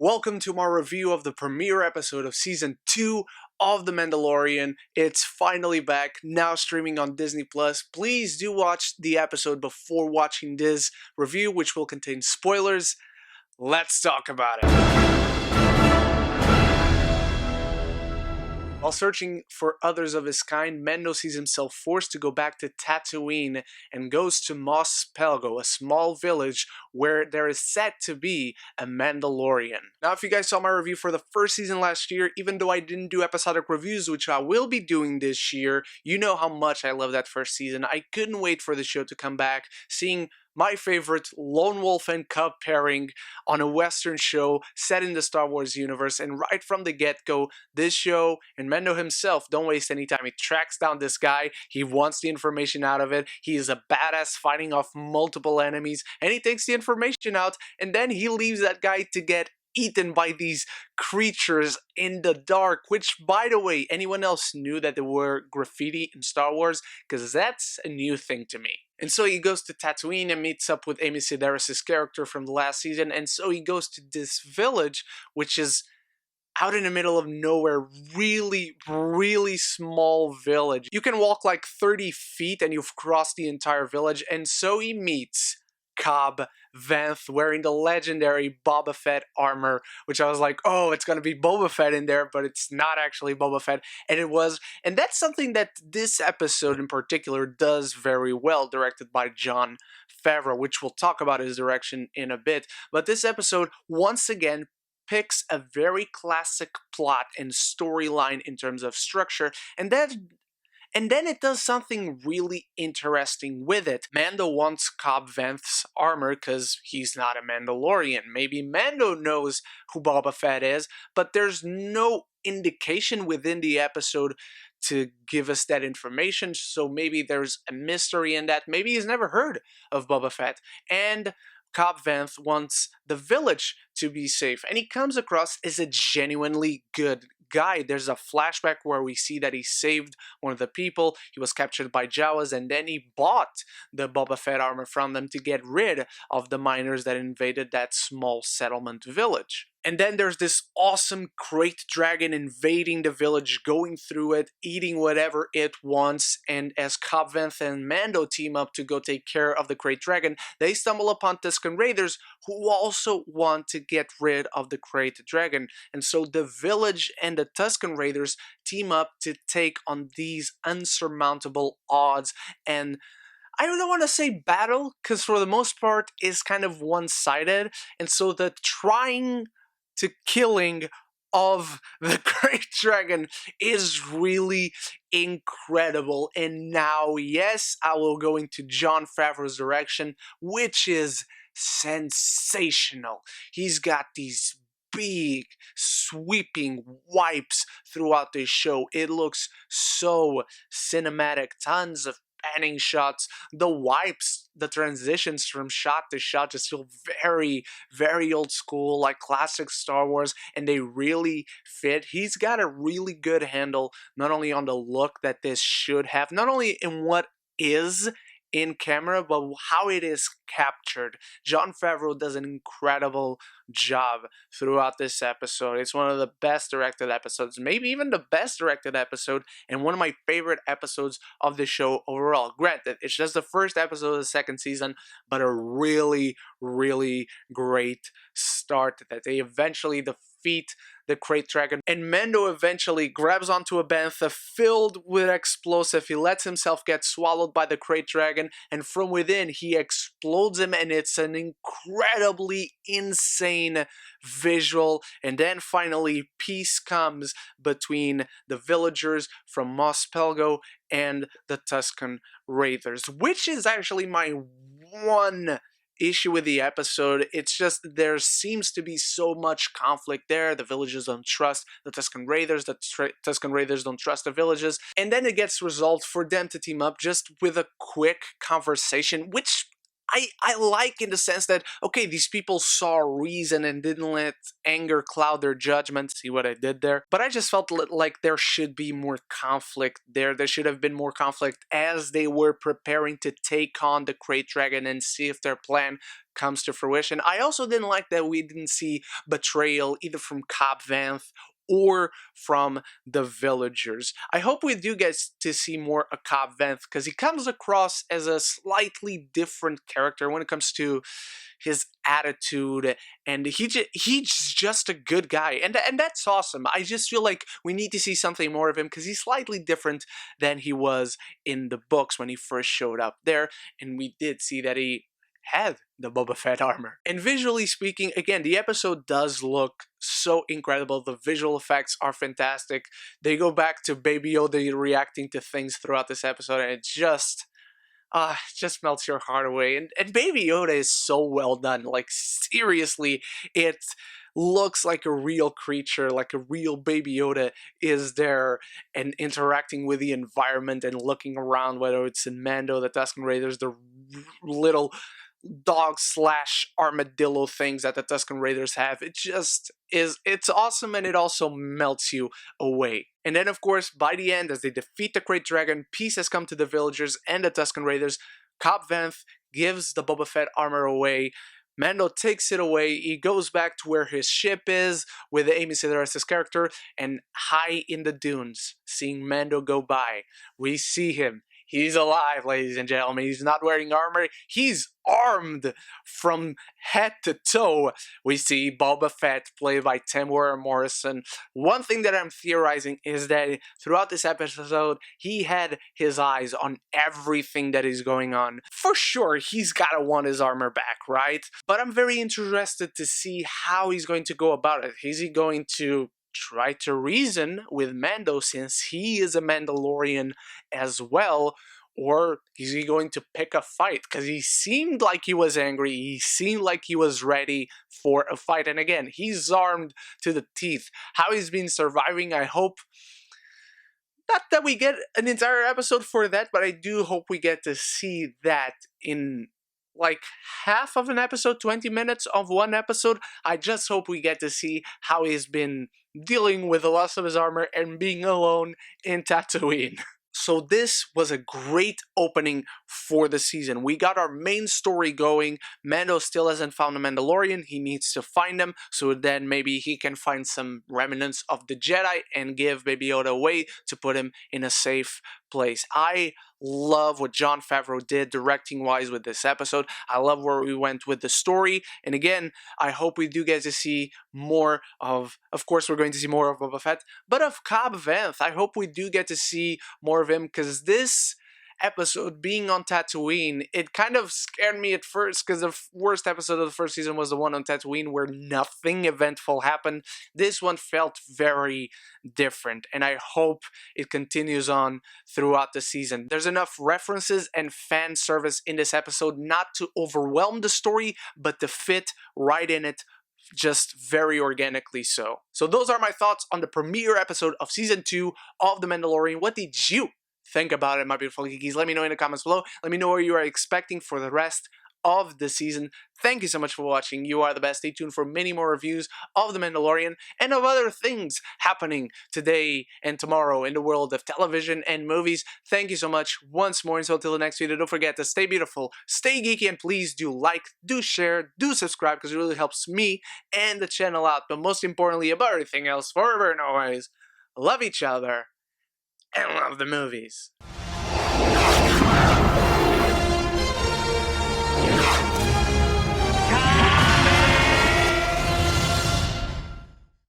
Welcome to my review of the premiere episode of Season 2 of The Mandalorian. It's finally back, now streaming on Disney+. Please do watch the episode before watching this review, which will contain spoilers. Let's talk about it. While searching for others of his kind, Mando sees himself forced to go back to Tatooine and goes to Mos Pelgo, a small village where there is said to be a Mandalorian. Now, if you guys saw my review for the first season last year, even though I didn't do episodic reviews, which I will be doing this year, you know how much I love that first season. I couldn't wait for the show to come back, seeing my favorite lone wolf and cub pairing on a Western show set in the Star Wars universe. And right from the get-go, this show and Mando himself don't waste any time. He tracks down this guy. He wants the information out of it. He is a badass fighting off multiple enemies, and he takes the information out, and then he leaves that guy to get eaten by these creatures in the dark, which, by the way, anyone else knew that there were graffiti in Star Wars? Because that's a new thing to me. And so he goes to Tatooine and meets up with Amy Sedaris' character from the last season, and so he goes to this village, which is out in the middle of nowhere, really small village. You can walk like 30 feet and you've crossed the entire village, and so he meets Cobb Vanth wearing the legendary Boba Fett armor, which I was like, oh, it's gonna be Boba Fett in there, but it's not actually Boba Fett, and it was. And that's something that this episode in particular does very well, directed by Jon Favreau, which we'll talk about his direction in a bit. But this episode, once again, picks a very classic plot and storyline in terms of structure, and then it does something really interesting with it. Mando wants Cobb Vanth's armor because he's not a Mandalorian. Maybe Mando knows who Boba Fett is, but there's no indication within the episode to give us that information, so maybe there's a mystery in that. Maybe he's never heard of Boba Fett. And Cobb Vanth wants the village to be safe, and he comes across as a genuinely good guy. There's a flashback where we see that he saved one of the people. He was captured by Jawas, and then he bought the Boba Fett armor from them to get rid of the miners that invaded that small settlement village. And then there's this awesome Krayt dragon invading the village, going through it, eating whatever it wants, and as Cobb Vanth and Mando team up to go take care of the Krayt dragon, they stumble upon Tusken Raiders who also want to get rid of the Krayt dragon. And so the village and the Tusken Raiders team up to take on these unsurmountable odds, and I don't want to say battle, because for the most part it's kind of one-sided, and so the trying to killing of the Krayt dragon is really incredible. And now, yes, I will go into Jon Favreau's direction, which is sensational. He's got these big sweeping wipes throughout this show. It looks so cinematic, tons of panning shots. The wipes, the transitions from shot to shot just feel very old school, like classic Star Wars, and they really fit. He's got a really good handle, not only on the look that this should have, not only in what is in camera, but how it is captured. Jon Favreau does an incredible job throughout this episode. It's one of the best directed episodes, maybe even the best directed episode, and one of my favorite episodes of the show overall. Granted, it's just the first episode of the second season, but a really great start that they eventually defeat the Krayt dragon, and Mando eventually grabs onto a bantha filled with explosive. He lets himself get swallowed by the Krayt dragon, and from within he explodes him, and it's an incredibly insane visual. And then finally peace comes between the villagers from Mos Pelgo and the Tusken Raiders, which is actually my one issue with the episode. It's just there seems to be so much conflict there. The villagers don't trust the Tusken Raiders, the Tusken Raiders don't trust the villages, and then it gets resolved for them to team up just with a quick conversation, which I like in the sense that, okay, these people saw reason and didn't let anger cloud their judgment. See what I did there? But I just felt like there should be more conflict there. There should have been more conflict as they were preparing to take on the Great Dragon and see if their plan comes to fruition. I also didn't like that we didn't see betrayal either from Cobb Vanth or from the villagers. I hope we do get to see more of Cobb Vanth because he comes across as a slightly different character when it comes to his attitude, and he's just a good guy, and that's awesome. I just feel like we need to see something more of him because he's slightly different than he was in the books when he first showed up there, and we did see that he had the Boba Fett armor. And visually speaking, again, the episode does look so incredible. The visual effects are fantastic. They go back to Baby Yoda reacting to things throughout this episode, and it just melts your heart away. And Baby Yoda is so well done. Like, seriously, it looks like a real creature, like a real Baby Yoda is there and interacting with the environment and looking around, whether it's in Mando, the Tusken Raiders, the little dog slash armadillo things that the Tusken Raiders have. It just is, it's awesome, and it also melts you away. And then, of course, by the end, as they defeat the Great Dragon, peace has come to the villagers and the Tusken Raiders. Cobb Vanth gives the Boba Fett armor away. Mando takes it away. He goes back to where his ship is with Amy Sedaris' character, and high in the dunes, seeing Mando go by, we see him. He's alive, ladies and gentlemen. He's not wearing armor. He's armed from head to toe. We see Boba Fett, played by Tamora Morrison. One thing that I'm theorizing is that throughout this episode, he had his eyes on everything that is going on. For sure, he's gotta want his armor back, right? But I'm very interested to see how he's going to go about it. Is he going to try to reason with Mando since he is a Mandalorian as well, or is he going to pick a fight? Because he seemed like he was angry, he seemed like he was ready for a fight, and again, he's armed to the teeth. How he's been surviving, I hope not that we get an entire episode for that, but I do hope we get to see that in like half of an episode, 20 minutes of one episode. I just hope we get to see how he's been dealing with the loss of his armor and being alone in Tatooine. So this was a great opening for the season. We got our main story going. Mando still hasn't found a Mandalorian. He needs to find them, so then maybe he can find some remnants of the Jedi and give Baby Yoda away to put him in a safe place. I love what Jon Favreau did directing-wise with this episode. I love where we went with the story. And again, I hope we do get to see more of course, we're going to see more of Boba Fett, but of Cobb Vanth. I hope we do get to see more of him, because this episode being on Tatooine, it kind of scared me at first, because the worst episode of the first season was the one on Tatooine where nothing eventful happened. This one felt very different, and I hope it continues on throughout the season. There's enough references and fan service in this episode not to overwhelm the story, but to fit right in it, just very organically so. So those are my thoughts on the premiere episode of Season 2 of The Mandalorian. What did you think about it, my beautiful geekies? Let me know in the comments below. Let me know what you are expecting for the rest of the season. Thank you so much for watching. You are the best. Stay tuned for many more reviews of The Mandalorian and of other things happening today and tomorrow in the world of television and movies. Thank you so much once more. And so until the next video, don't forget to stay beautiful, stay geeky, and please do like, do share, do subscribe, because it really helps me and the channel out. But most importantly, above everything else, forever and always, love each other and love the movies.